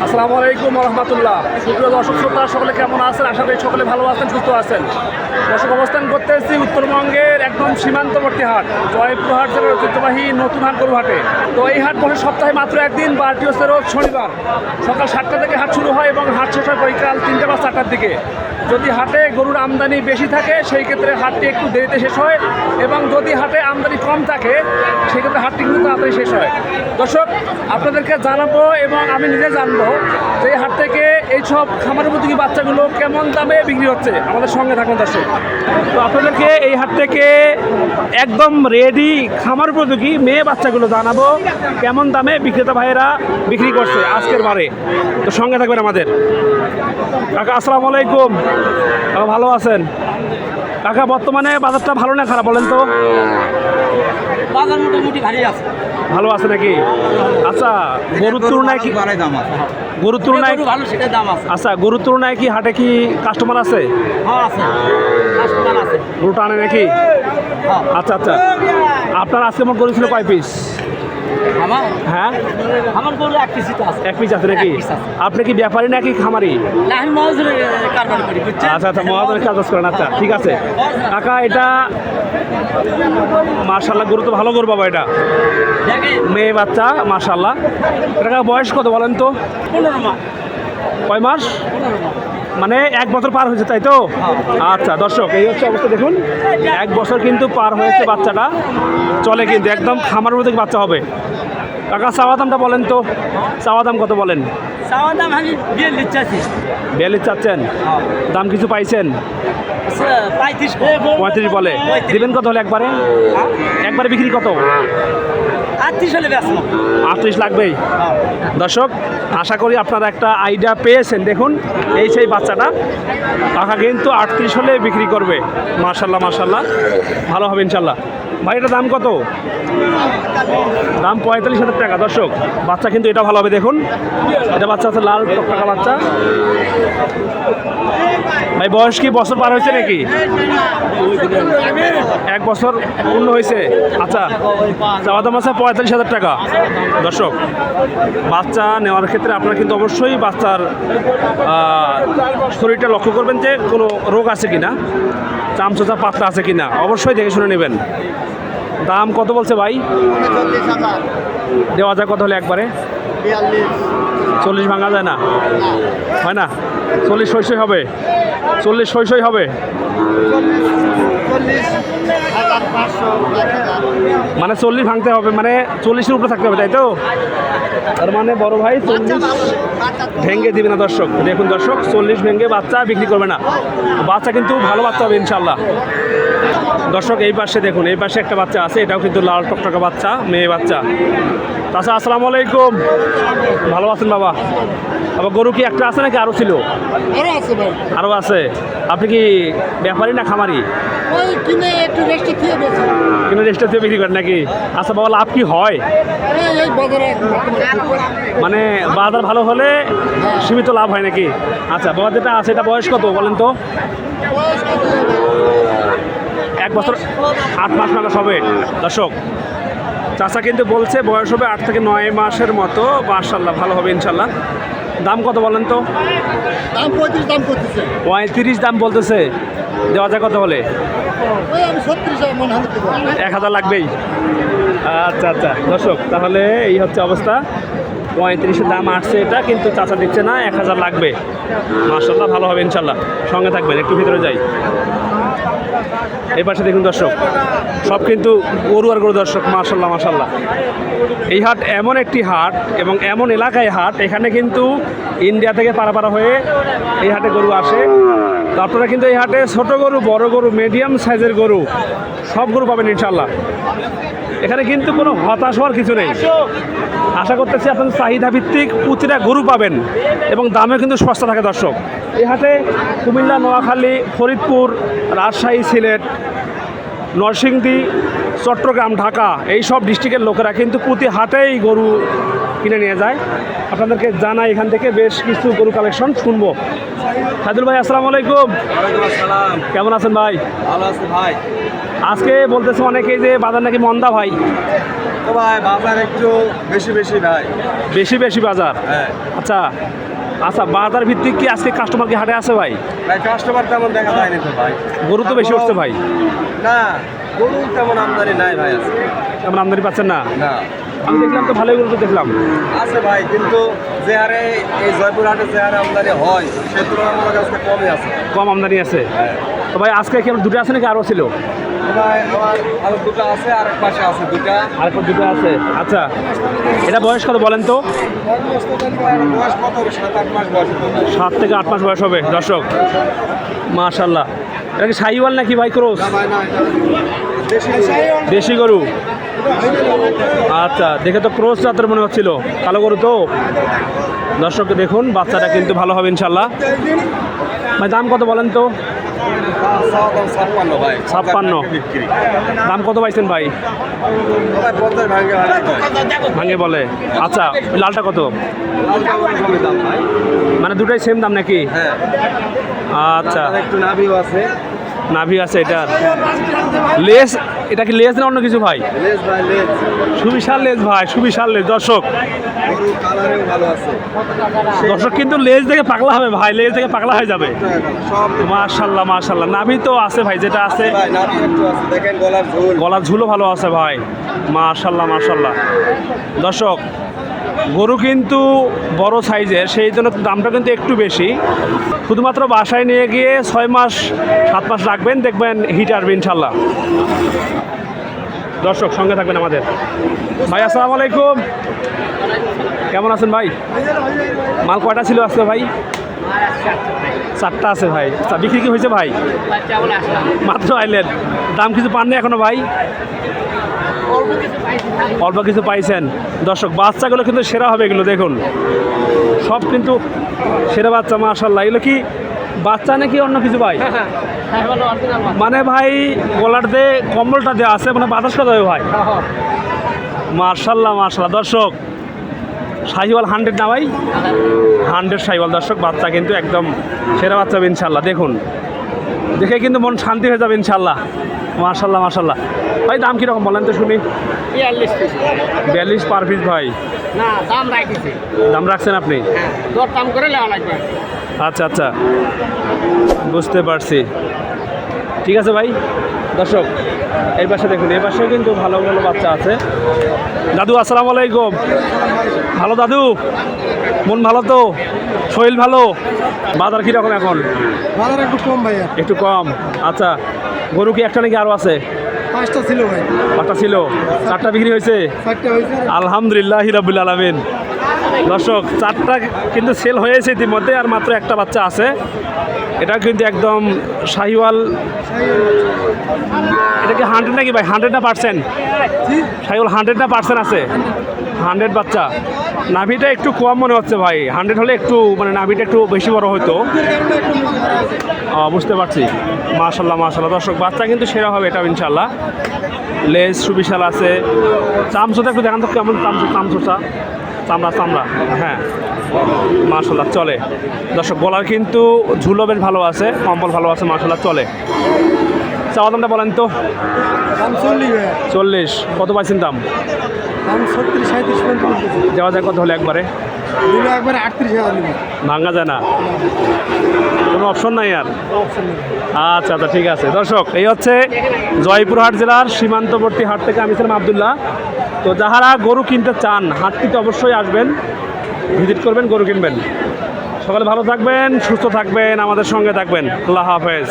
আসসালামু আলাইকুম রহমতুল্লাহ। সুপ্রিয় দর্শক শ্রোতা সকলে কেমন আছেন? আশা করি সকলে ভালো আছেন, সুস্থ আছেন। দর্শক অবস্থান করতেছি উত্তরবঙ্গের একদম সীমান্তবর্তী হাট, জয়পুর হাট জেলার ঐতিহ্যবাহী নতুন হাট গরু হাটে। তো এই হাট বসে সপ্তাহে মাত্র একদিন, বারটি হচ্ছে রোজ শনিবার। সকাল 7টা থেকে হাট শুরু হয় এবং হাট শেষ হয় বৈকাল 3টা বা 4টার দিকে। যদি হাটে গরুর আমদানি বেশি থাকে সেই ক্ষেত্রে হাটটি একটু দেরিতে শেষ হয়, এবং যদি হাটে আমদানি কম থাকে সেই ক্ষেত্রে হাটটি কিন্তু তাড়াতাড়ি শেষ হয়। দর্শক আপনাদেরকে জানাবো এবং আমি নিজে জানবো যে এই হাট থেকে এইসব খামার উপযোগী বাচ্চাগুলো কেমন দামে বিক্রি হচ্ছে। আমাদের সঙ্গে থাকুন দর্শক। তো আপনাদেরকে এই হাট থেকে একদম রেডি খামার উপযোগী মেয়ে বাচ্চাগুলো জানাবো কেমন দামে বিক্রেতা ভাইয়েরা বিক্রি করছে আজকের বারে। তো সঙ্গে থাকবেন আমাদের। কাকা আসসালামু আলাইকুম। ভালো আছেন কাকা? বর্তমানে বাজারটা ভালো না খারাপ বলেন তো? বাজার মোটামুটি ভারী আছে। ভালো আছে নাকি? আচ্ছা, গরুর তুলনায় কি গরুর তুলনায় ভালো সেটা দাম আছে। আচ্ছা, গরুর তুলনায় কি হাটে কি কাস্টমার আছে? হ্যাঁ আছে, কাস্টমার আছে। গরু টানে নাকি? হ্যাঁ। আচ্ছা আচ্ছা, আপনার আজকে মোট গরু ছিল কয় পিস? আমার হ্যাঁ, আমার গরু এক পিসই তো আছে। এক পিস আছে নাকি? এক piece আছে। আপনি কি ব্যাপারী নাকি খামারি? না, আমি মহাজনের কারবার করি, বুঝছেন? আচ্ছা আচ্ছা, মহাজনের কাজ করেন। আচ্ছা ঠিক আছে কাকা, এটা মাশাআল্লাহ গরু তো ভালো গরু বাবা। এটা দেখেন, মেয়ে বাচ্চা মাশাআল্লাহ। এটা বয়স কত বলেন তো? 15 মাস। কয় মাস? 15 মাস। মানে 1 বছর পার হয়েছে তাই তো? আচ্ছা দর্শক, এই হচ্ছে অবস্থা দেখুন, 1 বছর কিন্তু পার হয়েছে বাচ্চাটা। চলে কিন্তু একদম খামার মধ্যে বাচ্চা হবে। কাকা চাওয়া দামটা বলেন তো, চাওয়া দাম কত বলেন? চাওয়ার দাম আমি 42 চাচ্ছি। 42 চাচ্ছেন? দাম কিছু পাইছেন? 35। 35 বলে। দিবেন কত হলে একবারে? একবারে বিক্রি কত? 38 হলে বেচবো। 38 লাগবেই। দর্শক আশা করি আপনারা একটা আইডিয়া পেয়েছেন। দেখুন এই সেই বাচ্চাটা কাকা কিন্তু 38 হলে বিক্রি করবে। মাশাল্লাহ মাশাল্লাহ, ভালো হবে ইনশাল্লাহ। ভাই এটা দাম কত? দাম 45,000 টাকা। দর্শক বাচ্চা কিন্তু এটা ভালো হবে। দেখুন এটা বাচ্চা আছে, লাল টকটকা বাচ্চা। ভাই বয়স কি বছর পার হয়েছে নাকি? 1 বছর পূর্ণ হয়েছে। আচ্ছা, চাওয়া দাম আছে 45,000 টাকা। দর্শক বাচ্চা নেওয়ার ক্ষেত্রে আপনারা কিন্তু অবশ্যই বাচ্চার শরীরটা লক্ষ্য করবেন যে কোনো রোগ আছে কিনা, চামচোচা পাতলা আছে কিনা, অবশ্যই দেখে শুনে নেবেন। দাম কত বলছে ভাই? 40,000। দেওয়া যায় কত হলে একবারে? 42। 40 ভাঙা যায় না? হয় না? 40 সই হবে? 40 সই হবে? 40,500। মানে 40 ভাঙতে হবে, মানে 40-এর উপরে থাকতে হবে তাই তো? তার মানে বড় ভাই 40 ভেঙে দিবে না। দর্শক দেখুন, দর্শক 40 ভেঙে বাচ্চা বিক্রি করবে না। বাচ্চা কিন্তু ভালো বাচ্চা হবে ইনশাল্লাহ। দর্শক এই পাশে দেখুন, এই পাশে একটা বাচ্চা আছে, এটাও কিন্তু লাল টকটকা বাচ্চা, মেয়ে বাচ্চা। তাছাড়া আসসালামু আলাইকুম। ভালো আছেন বাবা? আবার গরু কি একটা আছে নাকি আরও ছিল? আরো আছে ভাই। আরও আছে। আপনি কি ব্যাপারী না খামারি? ওই কিনে একটু রেস্টে খেয়ে বেছে। কিন্তু রেস্টের দিয়ে বিক্রি করেন নাকি? আচ্ছা বাবা, লাভ কি হয়? এই বাজারে মানে বাজার ভালো হলে সীমিত লাভ হয় নাকি? আচ্ছা বাবা, যেটা আছে এটা বয়স কত বলেন তো? 1 বছর 8 মাস নাগাদ হবে। দর্শক চাচা কিন্তু বলছে বয়স হবে 8 থেকে 9 মাসের মতো। মাশাআল্লাহ ভালো হবে ইনশাল্লাহ। দাম কত বলেন তো? দাম 35 দাম করতেছে। 35 দাম বলতেছে। দেওয়া যায় কত হলে? ওই আমি 36 মন হাতে দেবো। 1000 লাগবেই। আচ্ছা আচ্ছা দর্শক, তাহলে এই হচ্ছে অবস্থা। 35-এর দাম আসছে এটা, কিন্তু চাচা দিচ্ছে না, 1000 লাগবে। মাশাআল্লাহ ভালো হবে ইনশাল্লাহ। সঙ্গে থাকবেন, একটু ভিতরে যাই। এই পাশে দেখুন দর্শক, সব কিন্তু গরু আর গরু। দর্শক মাশাআল্লাহ মাশাআল্লাহ, এই হাট এমন একটি হাট এবং এমন এলাকায় হাট, এখানে কিন্তু ইন্ডিয়া থেকে পাড়া হয়ে এই হাটে গরু আসে। তো আপনারা কিন্তু এই হাটে ছোট গরু, বড় গরু, মিডিয়াম সাইজের গরু, সব গরু পাবেন ইনশাল্লাহ। এখানে কিন্তু কোনো হতাশ হওয়ার কিছু নেই। আশা করতেছি আপনাদের চাহিদা ভিত্তিক প্রতিটা গরু পাবেন এবং দামে কিন্তু সস্তা থাকে। দর্শক এই হাটে কুমিল্লা, নোয়াখালী, ফরিদপুর, রাজশাহী, সিলেট, নরসিংদী, চট্টগ্রাম, ঢাকা এই সব ডিস্ট্রিক্টের লোকেরা কিন্তু প্রতি হাটেই গরু কিনে নিয়ে যায়। আপনাদেরকে জানাই এখান থেকে বেশ কিছু গরু কালেকশন শুনবো। সাইদুল ভাই আসসালামু আলাইকুম। ওয়ালাইকুম আসসালাম। কেমন আছেন ভাই? ভালো আছে ভাই। আজকে বলতেছে অনেকেই যে বাজার নাকি মন্দা ভাই, তো ভাই বাজার একটু বেশি বেশি ভাই। বেশি বেশি বাজার। হ্যাঁ আচ্ছা আচ্ছা, বাজার ভিত্তিক কি আজকে কাস্টমার কি হাটে আছে ভাই? ভাই কাস্টমার তেমন দেখা যায়নি তো ভাই। গরু তো বেশি উঠছে ভাই। না গরু তেমন আমদানি নাই ভাই আছে। তেমন আমদানি পাচ্ছেন না? না আমি দেখলাম তো ভালোই গরু তো দেখলাম। আছে ভাই, কিন্তু যে হারে এই জয়পুর হাটে যে হারে আমদানি হয় সে তুলনায় আমার কাছে কমই আছে। কম আমদানি আছে। হ্যাঁ তো ভাই আজকে কি আমার দুটো আছে নাকি আরও ছিল? ভাই আমার আরো দুটো আছে, আর এক পাশে আছে দুটা। আরেকটা দুটো আছে। আচ্ছা, এটা বয়স কত বলেন তো? বয়স কত? 7-8 মাস বয়স। 7 থেকে 8 মাস বয়স হবে দর্শক। মাশাল্লাহ, এটা কি শাহিওয়াল নাকি ভাই ক্রস? না ভাই না, এটা দেশি দেশি গরু। আচ্ছা, দেখে তো ক্রস জাতের মনে হচ্ছিল, কালো গরু তো। দর্শক দেখুন, বাচ্চাটা কিন্তু ভালো হবে ইনশাল্লাহ। ভাই দাম কত বলেন তো? 56 ভাই। 56 বিক্রি। দাম কত পাইছেন ভাই? ভাই 50 ভাঙে ভাঙে বলে। আচ্ছা, ওই লালটা কত? দাম ভাই। মানে দুটাই সেম দাম নাকি? হ্যাঁ আচ্ছা, আর একটু নাভিও আছে। নাভি আছে এটার। লেস, এটা কি লেস না অন্য কিছু ভাই? লেজ ভাই লেজ। সুবিশাল লেস ভাই, সুবিশাল লেস দর্শক। গরু কালারেও ভালো আছে। দর্শক কিন্তু লেজ দেখে পাগলা হবে ভাই, লেজ দেখে পাগলা হয়ে যাবে। সব মাশাল্লাহ মাশাল্লাহ, নাভি তো আছে ভাই, যেটা আছে। ভাই নাভি একটু আছে, দেখেন গলার ঝোল। গলার ঝুলও ভালো আছে ভাই। মাশাল্লাহ মাশাল্লাহ। দর্শক গরু কিন্তু বড় সাইজের, সেই জন্য দামটা কিন্তু একটু বেশি। শুধুমাত্র বাসায় নিয়ে গিয়ে 6 মাস 7 মাস রাখবেন, দেখবেন হিট আসবে ইনশাল্লাহ। দর্শক সঙ্গে থাকবেন আমাদের। ভাই আসসালামু আলাইকুম, কেমন আছেন ভাই? মাল কয়টা ছিল আজকে ভাই? 4টা আছে ভাই। আচ্ছা, বিক্রি কি হয়েছে ভাই? মাত্র আইলেন, দাম কিছু পাননি এখনো ভাই? অল্প কিছু পাইছেন। দর্শক বাচ্চাগুলো কিন্তু সেরা হবে, এগুলো দেখুন সব কিন্তু সেরা বাচ্চা মাশাল্লাহ। এগুলো কি বাচ্চা নাকি অন্য কিছু ভাই? মানে ভাই গলার দিয়ে কম্বলটা দেওয়া আছে, মানে বাতাস করা যাবে ভাই। মাশাল্লাহ মাশাল্লাহ। দর্শক শাহিওয়াল 100 না ভাই? 100 শাহিওয়াল। দর্শক বাচ্চা কিন্তু একদম সেরা বাচ্চা হবে ইনশাল্লাহ। দেখুন দেখে কিন্তু মন শান্তি হয়ে যাবে ইনশাল্লাহ। মাশাল্লাহ মাশাল্লাহ। ভাই দাম কীরকম বলেন তো শুনি? 42 পার পিস ভাই। না দাম রাখতেছে, দাম রাখছেন আপনি? দর দাম করে লেওয়া লাগবে। আচ্ছা আচ্ছা, বুঝতে পারছি। ঠিক আছে ভাই। দর্শক এই পাশে দেখুন, এই পাশেও কিন্তু ভালো ভালো বাচ্চা আছে। দাদু আসসালামু আলাইকুম। ভালো দাদু, মন ভালো তো? শরীর ভালো? বাজার কীরকম এখন? বাজার একটু কম ভাইয়া। একটু কম। আচ্ছা, গরু কি একটা নাকি আরও আছে? 5টা ছিল ভাই। 5টা ছিল, 4টা বিক্রি হয়েছে। 4টা হয়েছে। আলহামদুলিল্লাহ রাব্বিল আলামিন। দর্শক 4টা কিন্তু সেল হয়েছে ইতিমধ্যে, আর মাত্র একটা বাচ্চা আছে। এটা কিন্তু একদম শাহিওয়াল। এটা কি 100 নাকি ভাই? 100 না পার্সেন্ট? শাহিওয়াল 100 না পার্সেন্ট আছে? 100 বাচ্চা। নাভিটা একটু কম মনে হচ্ছে ভাই। 100 হলে একটু মানে নাভিটা একটু বেশি বড় হতো। বুঝতে পারছি। মাশাল্লাহ মাশাল্লাহ। দর্শক বাচ্চা কিন্তু সেরা হবে এটা ইনশাল্লাহ। লেজ সুবিশাল আছে। চামচোটা একটু দেখান তো কেমন চামচোটা, চামড়া চামড়া। হ্যাঁ মাশাল্লাহ চলে। দর্শক গলার কিন্তু ঝুলো বেশ ভালো আছে, কম্বল ভালো আছে, মাশাল্লাহ চলে। চাওয়া দামটা বলেন তো? দাম 40 ভাইয়া। 40। কত পাইছেন দাম? দাম 36, 37, 35। দেওয়া যায় কত হলে একবারে? দিলে একবারে 38,000 নিবি। ভাঙা যায় না, কোনো অপশন নাই আর? আচ্ছা আচ্ছা ঠিক আছে। দর্শক এই হচ্ছে জয়পুরহাট জেলার সীমান্তবর্তী হাট থেকে আমি ছিলাম আবদুল্লাহ। তো যাহারা গরু কিনতে চান হাটটিতে অবশ্যই আসবেন, ভিজিট করবেন, গরু কিনবেন। সকালে ভালো থাকবেন, সুস্থ থাকবেন, আমাদের সঙ্গে থাকবেন। আল্লাহ হাফেজ।